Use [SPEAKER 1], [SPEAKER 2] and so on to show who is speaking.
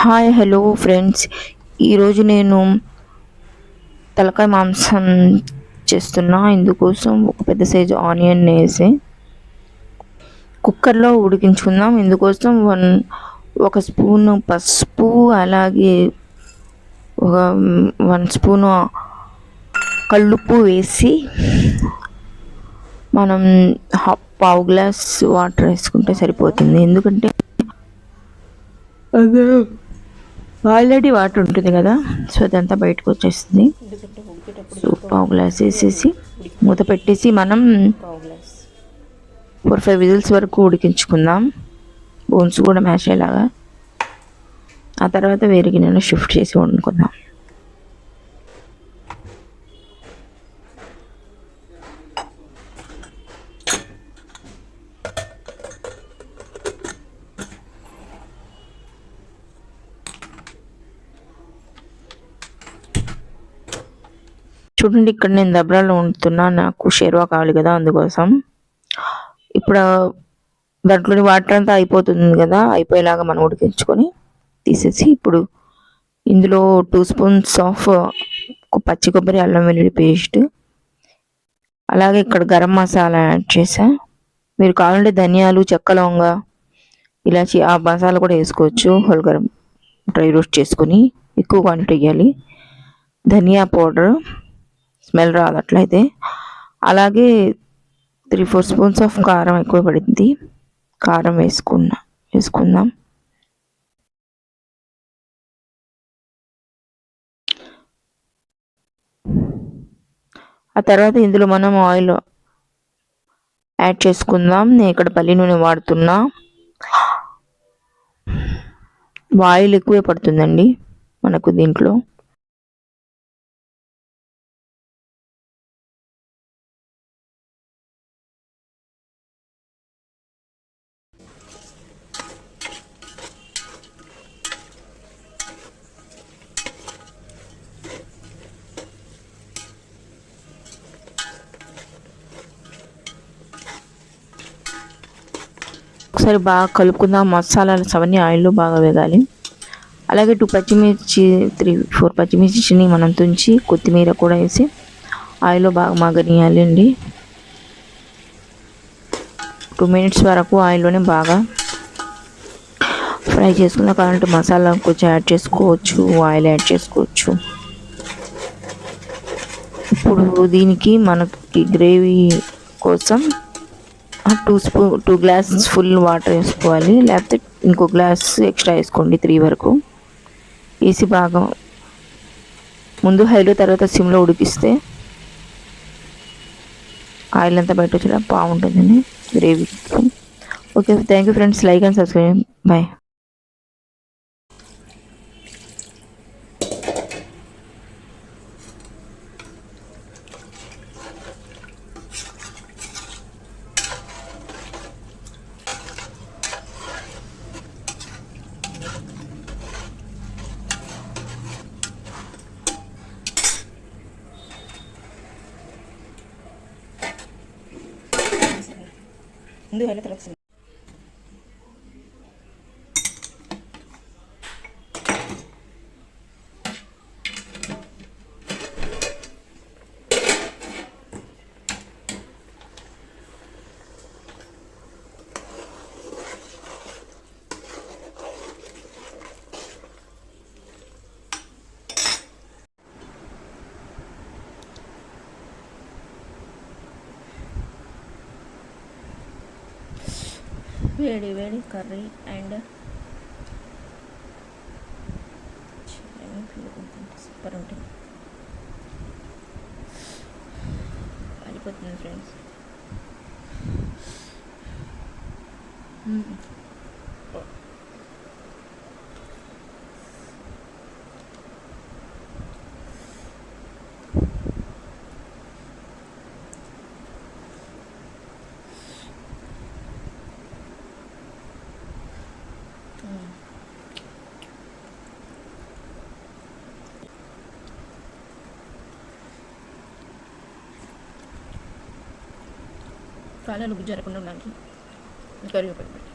[SPEAKER 1] Hi hello friends. ఈరోజు నేను తలకాయ మాంసం చేస్తున్నా. ఇందుకోసం ఒక పెద్ద సైజు ఆనియన్ వేసి కుక్కర్లో ఉడికించుకుందాం. ఇందుకోసం ఒక స్పూను పసుపు, అలాగే ఒక 1 స్పూను కల్లుప్పు వేసి మనం పావు గ్లాస్ వాటర్ వేసుకుంటే సరిపోతుంది. ఎందుకంటే అదే ఆల్రెడీ వాటర్ ఉంటుంది కదా, సో అదంతా బయటకు వచ్చేస్తుంది. సో పావు గ్లాస్ వేసేసి మూత పెట్టేసి మనం 4-5 విజిల్స్ వరకు ఉడికించుకుందాం, బోన్స్ కూడా మ్యాష్ అయ్యేలాగా. ఆ తర్వాత వేరే గిన్నెలో షిఫ్ట్ చేసి వండుకుందాం. చూడండి, ఇక్కడ నేను దబ్రాలో వండుతున్నా. నాకు షేర్వా కావాలి కదా, అందుకోసం. ఇప్పుడు దాంట్లోని వాటర్ అంతా అయిపోతుంది కదా, అయిపోయేలాగా మనం ఉడికించుకొని తీసేసి ఇప్పుడు ఇందులో 2 స్పూన్స్ ఆఫ్ పచ్చి కొబ్బరి, అల్లం వెల్లుల్లి పేస్ట్, అలాగే ఇక్కడ గరం మసాలా యాడ్ చేసా. మీరు కావాలంటే ధనియాలు, చెక్క, లవంగ, ఇలాచి ఆ మసాలా కూడా వేసుకోవచ్చు. హోల్ గరం డ్రై రోస్ట్ చేసుకొని ఎక్కువ క్వాంటిటీ వేయాలి. ధనియా పౌడర్, స్మెల్ రాదు అట్లయితే. అలాగే 3-4 స్పూన్స్ ఆఫ్ కారం ఎక్కువ పడుతుంది. కారం వేసుకుందాం. ఆ తర్వాత ఇందులో మనం ఆయిల్ యాడ్ చేసుకుందాం. నేను ఇక్కడ పల్లి నూనె వాడుతున్నా. ఆయిల్ ఎక్కువే పడుతుందండి మనకు దీంట్లో. ఒకసారి బాగా కలుపుకుందాం. మసాలాలు అవన్నీ ఆయిల్లో బాగా వేగాలి. అలాగే 2 పచ్చిమిర్చి, 3-4 పచ్చిమిర్చిని మనం తుంచి కొత్తిమీర కూడా వేసి ఆయిల్లో బాగా మగ్గనియాలి అండి. 2 మినిట్స్ వరకు ఆయిల్లోనే బాగా ఫ్రై చేసుకున్న. కావాలంటే మసాలా కొంచెం యాడ్ చేసుకోవచ్చు, ఆయిల్ యాడ్ చేసుకోవచ్చు. ఇప్పుడు దీనికి మనకి గ్రేవీ కోసం 2 గ్లాసెస్ ఫుల్ వాటర్ వేసుకోవాలి, లేకపోతే ఇంకో గ్లాస్ ఎక్స్ట్రా వేసుకోండి, 3 వరకు వేసి బాగా ముందు హైలో తర్వాత సిమ్లో ఉడికిస్తే ఆయిల్ అంతా బయట వచ్చేలా బాగుంటుందండి గ్రేవీకి. Okay, thank you friends. Like and subscribe. Bye. ముందు హైలో తర్వాత వేడి వేడి కర్రీ అండ్ సూపర్ ఉంటుంది. అయిపోతుంది ఫ్రెండ్స్. కాలాలు జరగకుండా ఉండడానికి కరివేపాకు